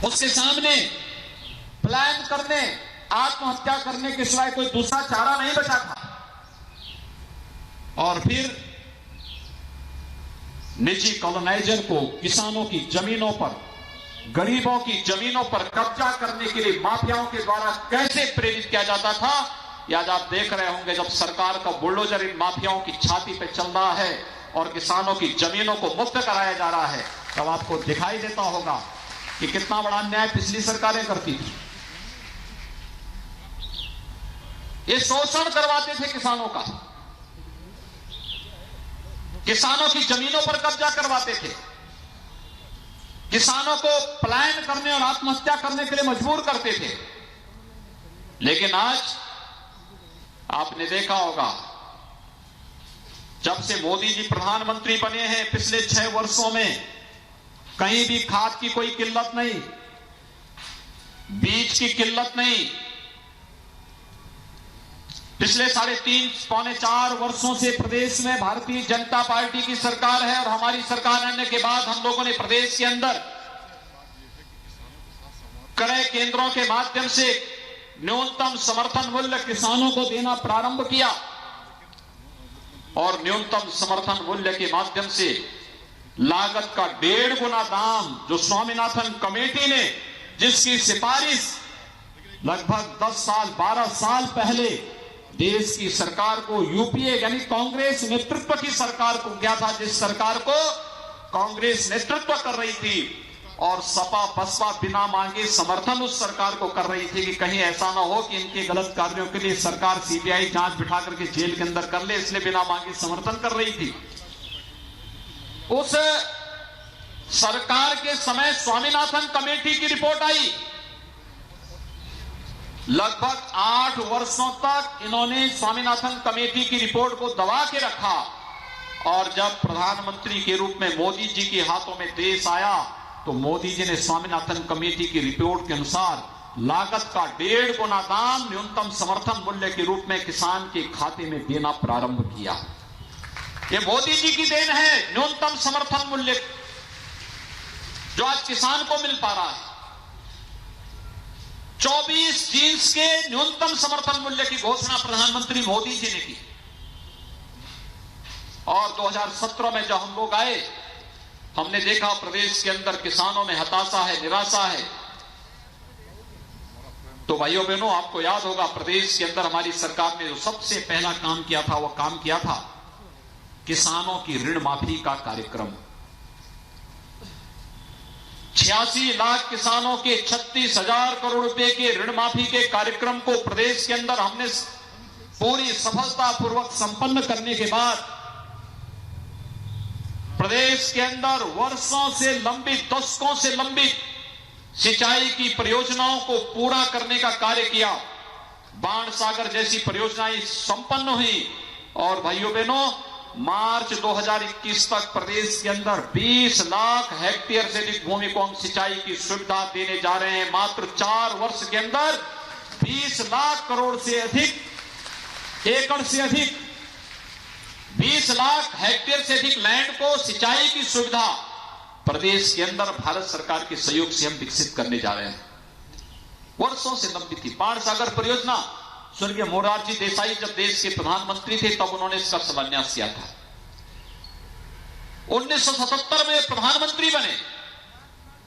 उसके सामने प्लान करने, आत्महत्या करने के सिवाय कोई दूसरा चारा नहीं बचा था। और फिर निजी कॉलोनाइजर को किसानों की जमीनों पर, गरीबों की जमीनों पर कब्जा करने के लिए माफियाओं के द्वारा कैसे प्रेरित किया जाता था, ये आज आप देख रहे होंगे। जब सरकार का बुलडोजर इन माफियाओं की छाती पे चल रहा है और किसानों की जमीनों को मुक्त कराया जा रहा है, तब आपको दिखाई देता होगा कि कितना बड़ा अन्याय पिछली सरकारें करती थी। ये शोषण करवाते थे किसानों का, किसानों की जमीनों पर कब्जा करवाते थे, किसानों को पलायन करने और आत्महत्या करने के लिए मजबूर करते थे। लेकिन आज आपने देखा होगा, जब से मोदी जी प्रधानमंत्री बने हैं, पिछले 6 वर्षों में कहीं भी खाद की कोई किल्लत नहीं, बीज की किल्लत नहीं। पिछले 3.5 पौने 4 वर्षों से प्रदेश में भारतीय जनता पार्टी की सरकार है और हमारी सरकार आने के बाद हम लोगों ने प्रदेश के अंदर क्रय केंद्रों के माध्यम से न्यूनतम समर्थन मूल्य किसानों को देना प्रारंभ किया और न्यूनतम समर्थन मूल्य के माध्यम से लागत का 1.5 गुना दाम, जो स्वामीनाथन कमेटी ने जिसकी सिफारिश लगभग 10 साल 12 साल पहले देश की सरकार को, यूपीए यानी कांग्रेस नेतृत्व की सरकार को किया था, जिस सरकार को कांग्रेस नेतृत्व कर रही थी और सपा बसपा बिना मांगे समर्थन उस सरकार को कर रही थी कि कहीं ऐसा ना हो कि इनके गलत कार्यों के लिए सरकार सीबीआई जांच बिठा करके जेल के अंदर कर ले, इसलिए बिना मांगे समर्थन कर रही थी। उस सरकार के समय स्वामीनाथन कमेटी की रिपोर्ट आई। लगभग 8 वर्षों तक इन्होंने स्वामीनाथन कमेटी की रिपोर्ट को दबा के रखा और जब प्रधानमंत्री के रूप में मोदी जी के हाथों में देश आया तो मोदी जी ने स्वामीनाथन कमेटी की रिपोर्ट के अनुसार लागत का 1.5 गुना दाम न्यूनतम समर्थन मूल्य के रूप में किसान के खाते में देना प्रारंभ किया। ये मोदी जी की देन है, न्यूनतम समर्थन मूल्य जो आज किसान को मिल पा रहा है। 24 जींस के न्यूनतम समर्थन मूल्य की घोषणा प्रधानमंत्री मोदी जी ने की और 2017 में जब हम लोग आए, हमने देखा प्रदेश के अंदर किसानों में हताशा है, निराशा है। तो भाइयों बहनों, आपको याद होगा प्रदेश के अंदर हमारी सरकार ने जो सबसे पहला काम किया था, वह काम किया था किसानों की ऋण माफी का कार्यक्रम। 86 लाख किसानों के 36,000 करोड़ रुपए के ऋण माफी के कार्यक्रम को प्रदेश के अंदर हमने पूरी सफलतापूर्वक संपन्न करने के बाद प्रदेश के अंदर वर्षों से लंबित, दशकों से लंबित सिंचाई की परियोजनाओं को पूरा करने का कार्य किया। बाण सागर जैसी परियोजनाएं संपन्न हुई और भाइयों बहनों, मार्च 2021 तक प्रदेश के अंदर 20 लाख हेक्टेयर से अधिक भूमि को हम सिंचाई की सुविधा देने जा रहे हैं। मात्र 4 वर्ष के अंदर 20 लाख करोड़ से अधिक एकड़ से अधिक 20 लाख हेक्टेयर से अधिक लैंड को सिंचाई की सुविधा प्रदेश के अंदर भारत सरकार के सहयोग से हम विकसित करने जा रहे हैं। वर्षों से लंबित थी बाण सागर परियोजना। स्वर्गीय मोरारजी देसाई जब देश के प्रधानमंत्री थे तब उन्होंने इसका शिलान्यास किया था। 1977 में प्रधानमंत्री बने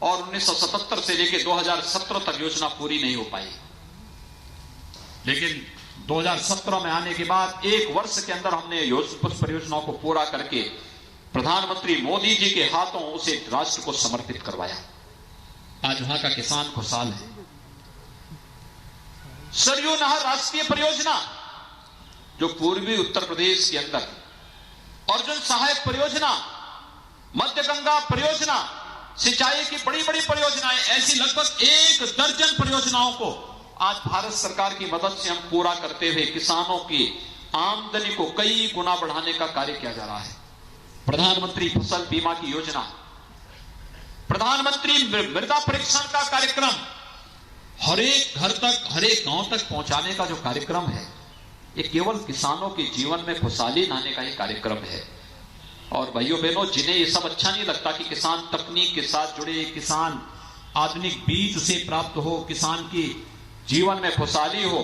और 1977 से लेकर 2017 तक योजना पूरी नहीं हो पाई। लेकिन 2017 में आने के बाद 1 वर्ष के अंदर हमने उस परियोजनाओं को पूरा करके प्रधानमंत्री मोदी जी के हाथों उसे राष्ट्र को समर्पित करवाया। आज वहां का किसान खुशहाल है। सरयू नहर राष्ट्रीय परियोजना जो पूर्वी उत्तर प्रदेश के अंदर, अर्जुन सहायक परियोजना, मध्य गंगा परियोजना, सिंचाई की बड़ी बड़ी परियोजनाएं, ऐसी लगभग 1 दर्जन परियोजनाओं को आज भारत सरकार की मदद से हम पूरा करते हुए किसानों की आमदनी को कई गुना बढ़ाने का कार्य किया जा रहा है। प्रधानमंत्री फसल बीमा की योजना, प्रधानमंत्री मृदा परीक्षण का कार्यक्रम, हर एक घर तक, हर एक गांव तक पहुंचाने का जो कार्यक्रम है, ये केवल किसानों के जीवन में खुशहाली लाने का ही कार्यक्रम है। और भाइयों बहनों, जिन्हें ये सब अच्छा नहीं लगता कि किसान तकनीक के साथ जुड़े, किसान आधुनिक बीज उसे प्राप्त हो, किसान की जीवन में खुशहाली हो,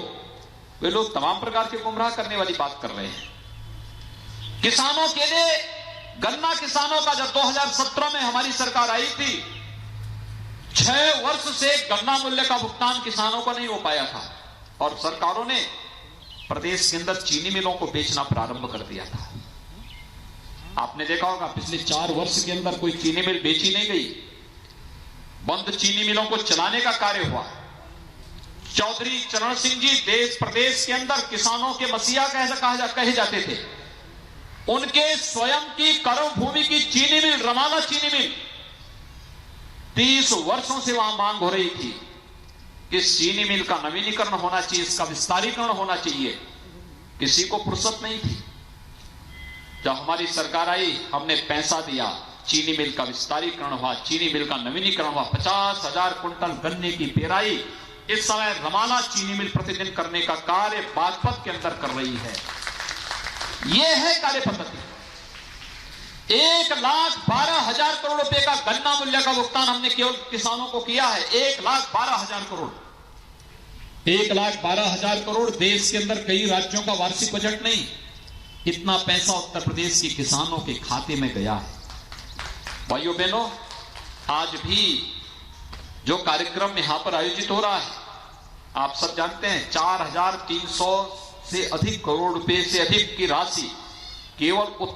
वे लोग तमाम प्रकार के गुमराह करने वाली बात कर रहे हैं। किसानों के लिए गन्ना किसानों का जब 2017 में हमारी सरकार आई थी, 6 वर्ष से गन्ना मूल्य का भुगतान किसानों को नहीं हो पाया था और सरकारों ने प्रदेश के अंदर चीनी मिलों को बेचना प्रारंभ कर दिया था। आपने देखा होगा पिछले 4 वर्ष के अंदर कोई चीनी मिल बेची नहीं गई, बंद चीनी मिलों को चलाने का कार्य हुआ। चौधरी चरण सिंह जी देश प्रदेश के अंदर किसानों के मसीहा कहे जाते थे। उनके स्वयं की कर्मभूमि की चीनी मिल, रमाला चीनी मिल, 30 वर्षों से वहां मांग हो रही थी कि इस चीनी मिल का नवीनीकरण होना चाहिए, इसका विस्तारीकरण होना चाहिए। किसी को फुर्सत नहीं थी। जब हमारी सरकार आई, हमने पैसा दिया, चीनी मिल का विस्तारीकरण हुआ, चीनी मिल का नवीनीकरण हुआ, 50,000 कुंटल गन्ने की पेराई इस समय रमाला चीनी मिल प्रतिदिन करने का कार्य बागपत के अंदर कर रही है। यह है कार्य पद्धति। 1,12,000 करोड़ रुपए का गन्ना मूल्य का भुगतान हमने केवल किसानों को किया है। 1,12,000 करोड़, 1,12,000 करोड़। देश के अंदर कई राज्यों का वार्षिक बजट नहीं, इतना पैसा उत्तर प्रदेश के किसानों के खाते में गया है। भाइयों बहनों, आज भी जो कार्यक्रम यहां पर आयोजित हो रहा है, आप सब जानते हैं 4,300 से अधिक करोड़ रुपए से अधिक की राशि केवल